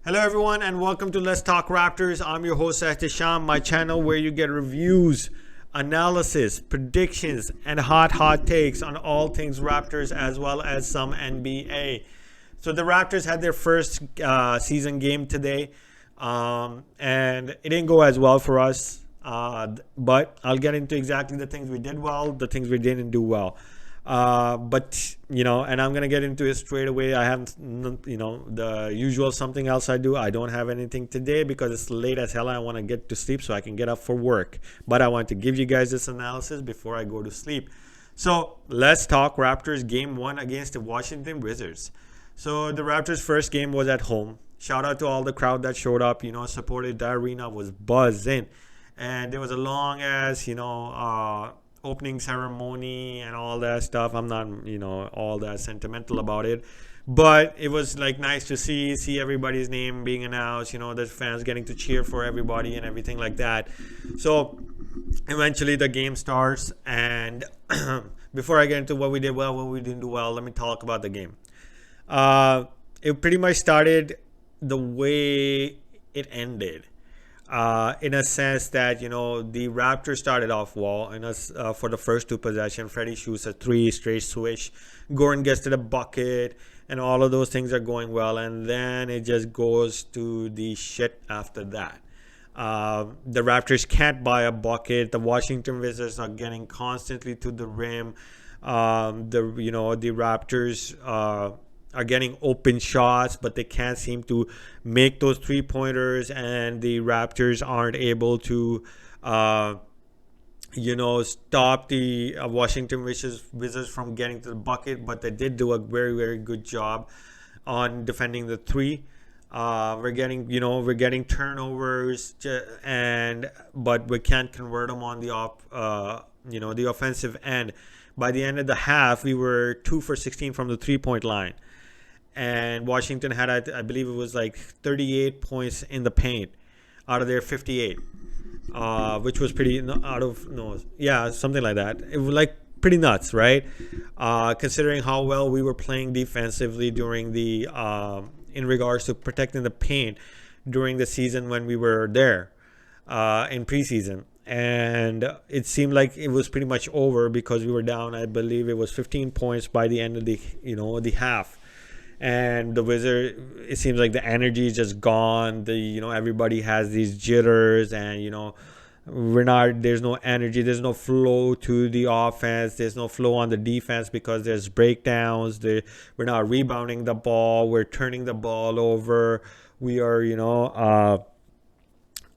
Hello everyone and welcome to Let's Talk Raptors. I'm your host Sham, my channel where you get reviews, analysis, predictions, and hot takes on all things Raptors as well as some NBA. So the Raptors had their first season game today, and it didn't go as well for us. But I'll get into exactly the things we did well, the things we didn't do well. And I'm gonna get into it straight away. I haven't, the usual something else I do. I don't have anything today because it's late as hell. I want to get to sleep so I can get up for work. But I want to give you guys this analysis before I go to sleep. So let's talk Raptors game 1 against the Washington Wizards. So the Raptors' first game was at home. Shout out to all the crowd that showed up. Supported. The arena was buzzing, and there was a long ass, opening ceremony and all that stuff. I'm not, all that sentimental about it, but it was like nice to see everybody's name being announced. The fans getting to cheer for everybody and everything like that. So eventually the game starts, and before I get into what we did well, what we didn't do well, let me talk about the game. It pretty much started the way it ended. In a sense that the Raptors started off well, for the first two possessions. Freddie shoots a 3 straight swish, Gordon gets to the bucket, and all of those things are going well, and then it just goes to the shit after that. The Raptors can't buy a bucket. The Washington Wizards are getting constantly to the rim. The Raptors are getting open shots, but they can't seem to make those 3-pointers, and the Raptors aren't able to stop the Washington Wizards from getting to the bucket. But they did do a very, very good job on defending the 3. We're getting turnovers, but we can't convert them on the offensive end. By the end of the half, we were 2 for 16 from the 3-point line. And Washington had, I believe it was like 38 points in the paint out of their 58, which was pretty something like that. It was like pretty nuts, right? Considering how well we were playing defensively during the in regards to protecting the paint during the season when we were there in preseason. And it seemed like it was pretty much over because we were down. I believe it was 15 points by the end of the half. And the Wizard, it seems like the energy is just gone. Everybody has these jitters, and there's no energy, there's no flow to the offense, there's no flow on the defense because there's breakdowns. We're not rebounding the ball, we're turning the ball over. We are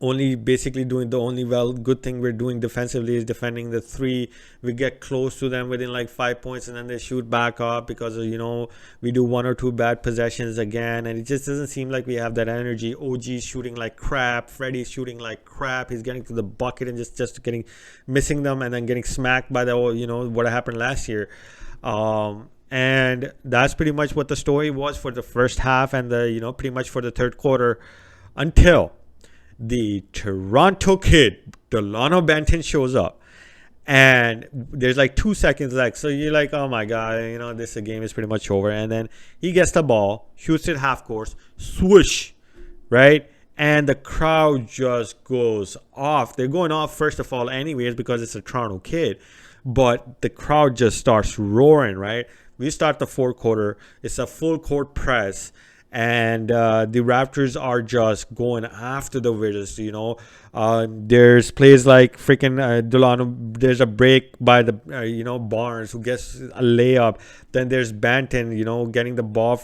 only basically doing the only good thing we're doing defensively is defending the 3. We get close to them within like 5 points, and then they shoot back up because we do 1 or 2 bad possessions again, and it just doesn't seem like we have that energy. OG's shooting like crap, Freddie's shooting like crap. He's getting to the bucket and just missing them, and then getting smacked by what happened last year. And that's pretty much what the story was for the first half, and pretty much for the third quarter, until the Toronto kid, Delano Banton, shows up. And there's like 2 seconds left. So you're like, oh my God, this game is pretty much over. And then he gets the ball, shoots it half court, swoosh, right? And the crowd just goes off. They're going off, first of all, anyways, because it's a Toronto kid. But the crowd just starts roaring, right? We start the fourth quarter. It's a full court press. And the Raptors are just going after the Wizards. There's plays like freaking Delano. There's a break by the Barnes, who gets a layup. Then there's Banton, getting the ball,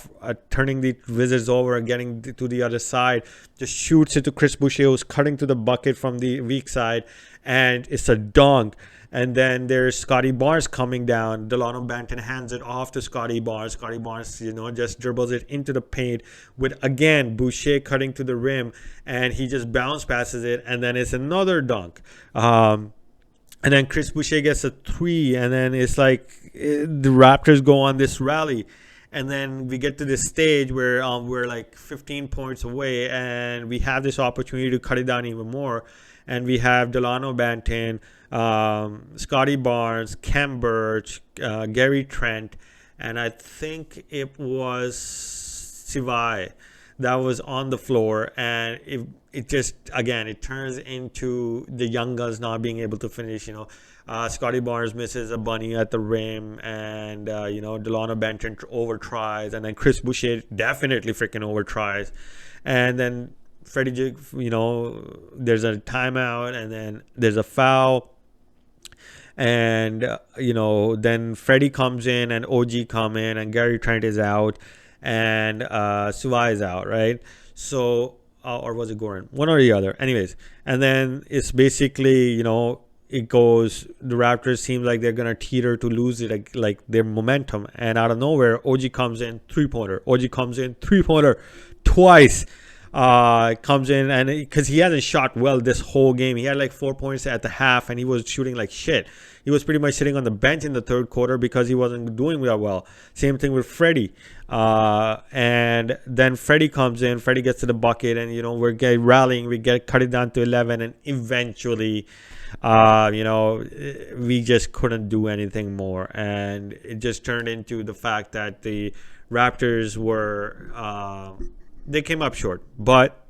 turning the Wizards over and getting to the other side. Just shoots it to Chris Boucher, who's cutting to the bucket from the weak side, and it's a dunk. And then there's Scotty Barnes coming down. Delano Banton hands it off to Scotty Barnes. Scotty Barnes, just dribbles it into the paint with, again, Boucher cutting to the rim. And he just bounce passes it. And then it's another dunk. And then Chris Boucher gets a 3. And then it's like the Raptors go on this rally. And then we get to this stage where we're like 15 points away. And we have this opportunity to cut it down even more. And we have Delano Banton, Scotty Barnes, Khem Birch, Gary Trent, and I think it was Sivai that was on the floor, and it just, again, it turns into the young guns not being able to finish. Scotty Barnes misses a bunny at the rim, and Delano Benton over tries, and then Chris Boucher definitely freaking over tries, and then Freddie Jig, there's a timeout, and then there's a foul. And then Freddie comes in, and OG come in, and Gary Trent is out, and Suwai is out, right? So or was it Goran? One or the other. Anyways, and then it's basically, it goes, the Raptors seem like they're gonna teeter to lose it, like their momentum, and out of nowhere OG comes in, three-pointer. OG comes in, three-pointer twice. Comes in, and because he hasn't shot well this whole game, he had like 4 points at the half, and he was shooting like shit. He was pretty much sitting on the bench in the third quarter because he wasn't doing that well. Same thing with Freddie. And then Freddie comes in, Freddie gets to the bucket, and we're rallying, we cut it down to 11, and eventually we just couldn't do anything more, and it just turned into the fact that the Raptors were they came up short. But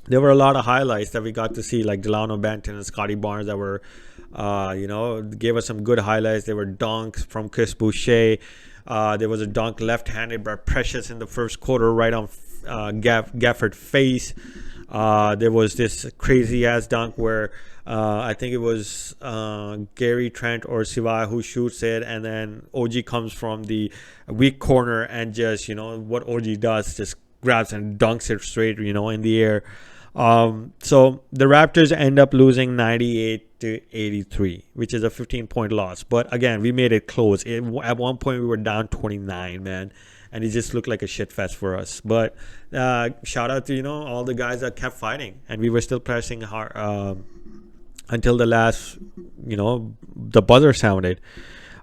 there were a lot of highlights that we got to see, like Delano Benton and Scotty Barnes, that were gave us some good highlights. There were dunks from Chris Boucher. There was a dunk left-handed by Precious in the first quarter right on Gafford's face. There was this crazy-ass dunk where I think it was Gary Trent or Sivai who shoots it, and then OG comes from the weak corner and just, what OG does, just grabs and dunks it straight, in the air. So the Raptors end up losing 98-83, which is a 15-point loss. But again, we made it close. At one point, we were down 29, man. And it just looked like a shit fest for us. But shout out to, all the guys that kept fighting. And we were still pressing hard until the last, the buzzer sounded.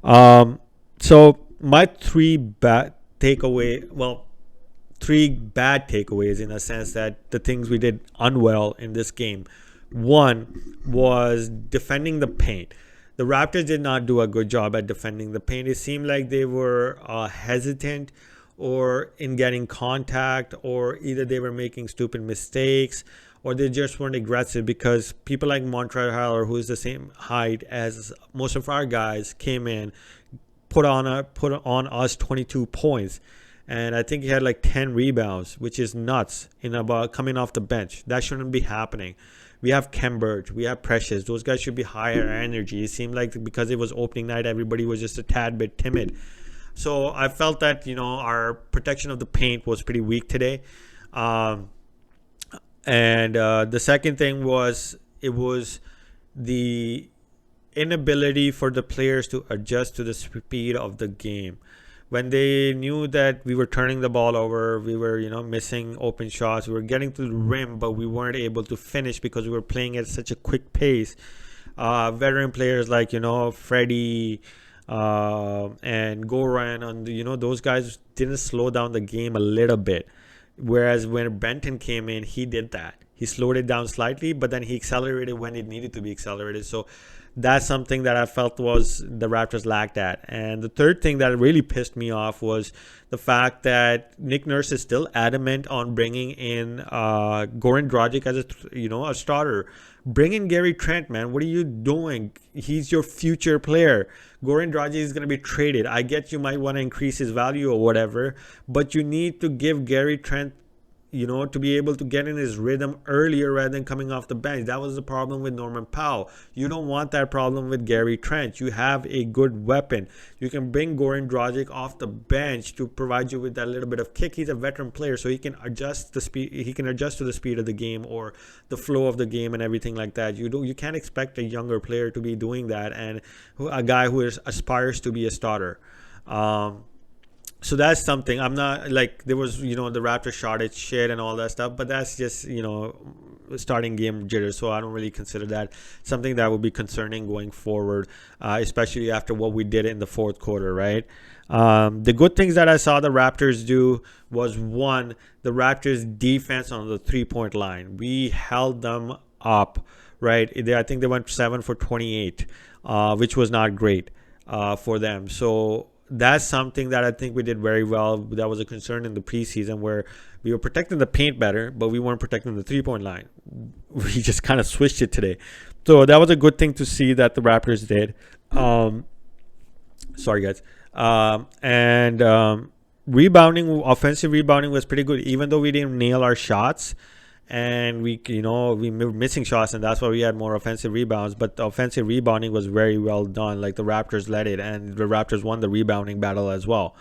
So my three bad takeaways, in a sense that the things we did unwell in this game. One was defending the paint. The Raptors did not do a good job at defending the paint. It seemed like they were hesitant or in getting contact, or either they were making stupid mistakes, or they just weren't aggressive, because people like Montreal Harrell, who is the same height as most of our guys, came in, put on us 22 points. And I think he had like 10 rebounds, which is nuts about coming off the bench. That shouldn't be happening. We have Kembert, we have Precious. Those guys should be higher energy. It seemed like because it was opening night, everybody was just a tad bit timid. So I felt that, our protection of the paint was pretty weak today. And the second thing was, it was the inability for the players to adjust to the speed of the game. When they knew that we were turning the ball over, we were, missing open shots, we were getting to the rim, but we weren't able to finish because we were playing at such a quick pace. Veteran players like, Freddie and Goran, and those guys didn't slow down the game a little bit. Whereas when Benton came in, he did that. He slowed it down slightly, but then he accelerated when it needed to be accelerated. So that's something that I felt was the Raptors lacked at. And the third thing that really pissed me off was the fact that Nick Nurse is still adamant on bringing in Goran Dragic as a starter. Bring in Gary Trent, man. What are you doing? He's your future player. Goran Dragic is going to be traded. I get you might want to increase his value or whatever, but you need to give Gary Trent, to be able to get in his rhythm earlier rather than coming off the bench. That was the problem with Norman Powell. You don't want that problem with Gary Trent. You have a good weapon. You can bring Goran Dragic off the bench to provide you with that little bit of kick. He's a veteran player, so he can adjust the speed. He can adjust to the speed of the game or the flow of the game and everything like that. You can't expect a younger player to be doing that, and a guy who aspires to be a starter. So that's something. I'm not like, there was, the Raptors shot it shit and all that stuff, but that's just, starting game jitters. So I don't really consider that something that would be concerning going forward, especially after what we did in the fourth quarter, right? The good things that I saw the Raptors do was, one, the Raptors defense on the 3-point line. We held them up, right? I think they went 7 for 28, which was not great for them. So that's something that I think we did very well. That was a concern in the preseason where we were protecting the paint better, but we weren't protecting the 3-point line. We just kind of switched it today. So that was a good thing to see that the Raptors did. Sorry, guys. Rebounding, offensive rebounding was pretty good, even though we didn't nail our shots. And we were missing shots, and that's why we had more offensive rebounds. But the offensive rebounding was very well done. Like, the Raptors led it, and the Raptors won the rebounding battle as well.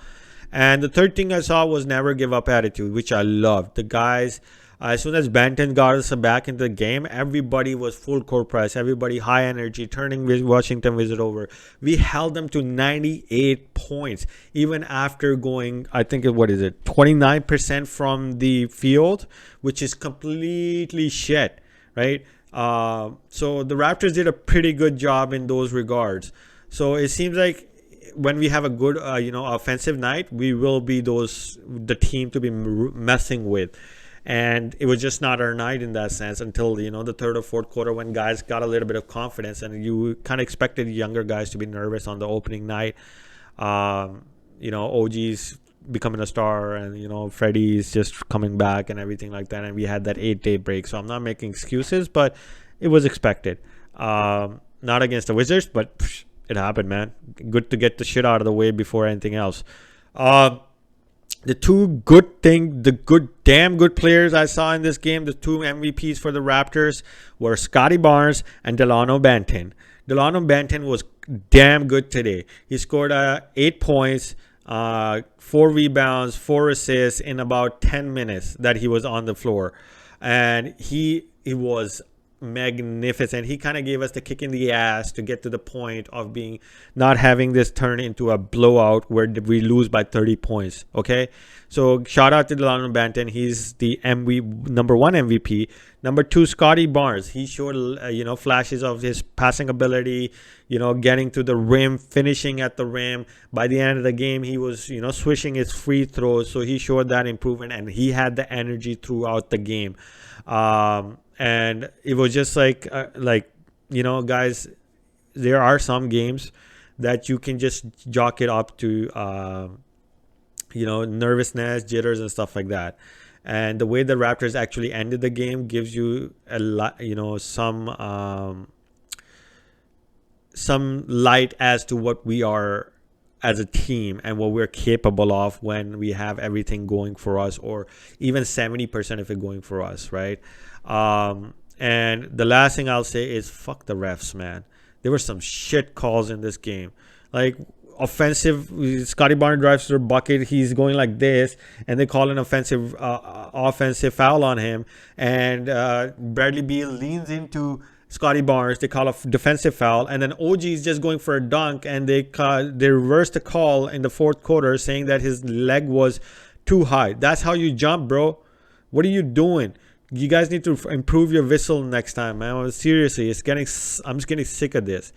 And the third thing I saw was never give up attitude, which I loved. The guys, as soon as Banton got us back into the game, everybody was full court press, everybody high energy, turning Washington Wizards over. We held them to 98 points, even after going, I think, 29% from the field, which is completely shit, right? So the Raptors did a pretty good job in those regards. So it seems like when we have a good, offensive night, we will be the team to be messing with. And it was just not our night in that sense until, the third or fourth quarter, when guys got a little bit of confidence, and you kind of expected younger guys to be nervous on the opening night. OG's becoming a star, and, Freddie's just coming back and everything like that. And we had that 8-day break. So I'm not making excuses, but it was expected. Not against the Wizards, but it happened, man. Good to get the shit out of the way before anything else. The damn good players I saw in this game, the two MVPs for the Raptors, were Scotty Barnes and Delano Banton. Delano Banton was damn good today. He scored 8 points, 4 rebounds, 4 assists in about 10 minutes that he was on the floor. And he was magnificent. He kind of gave us the kick in the ass to get to the point of not having this turn into a blowout where we lose by 30 points. Okay, so shout out to Delano Banton. He's the number 1 MVP. Number 2, Scotty Barnes. He showed flashes of his passing ability, getting to the rim, finishing at the rim. By the end of the game, he was swishing his free throws, so he showed that improvement, and he had the energy throughout the game. And it was just like guys, there are some games that you can just jock it up to, nervousness, jitters, and stuff like that. And the way the Raptors actually ended the game gives you a lot, some light as to what we are as a team and what we're capable of when we have everything going for us, or even 70% of it going for us, right? And the last thing I'll say is fuck the refs, man. There were some shit calls in this game. Like, offensive, Scotty Barnes drives to the bucket, he's going like this, and they call an offensive foul on him, and Bradley Beal leans into Scotty Barnes, they call a defensive foul, and then OG is just going for a dunk, and they reverse the call in the fourth quarter, saying that his leg was too high. That's how you jump, bro. What are you doing? You guys need to improve your whistle next time, man. Seriously, I'm just getting sick of this.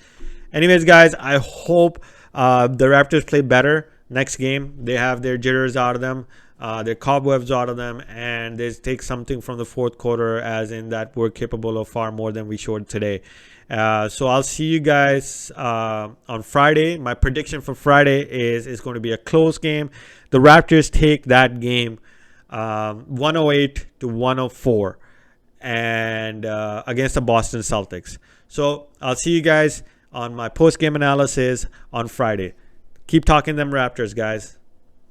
Anyways, guys, I hope the Raptors play better next game. They have their jitters out of them, their cobwebs out of them, and they take something from the fourth quarter, as in that we're capable of far more than we showed today. So I'll see you guys on Friday. My prediction for Friday is it's going to be a close game. The Raptors take that game 108 to 104 and against the Boston Celtics. So I'll see you guys on my post-game analysis on Friday. Keep talking them Raptors, guys.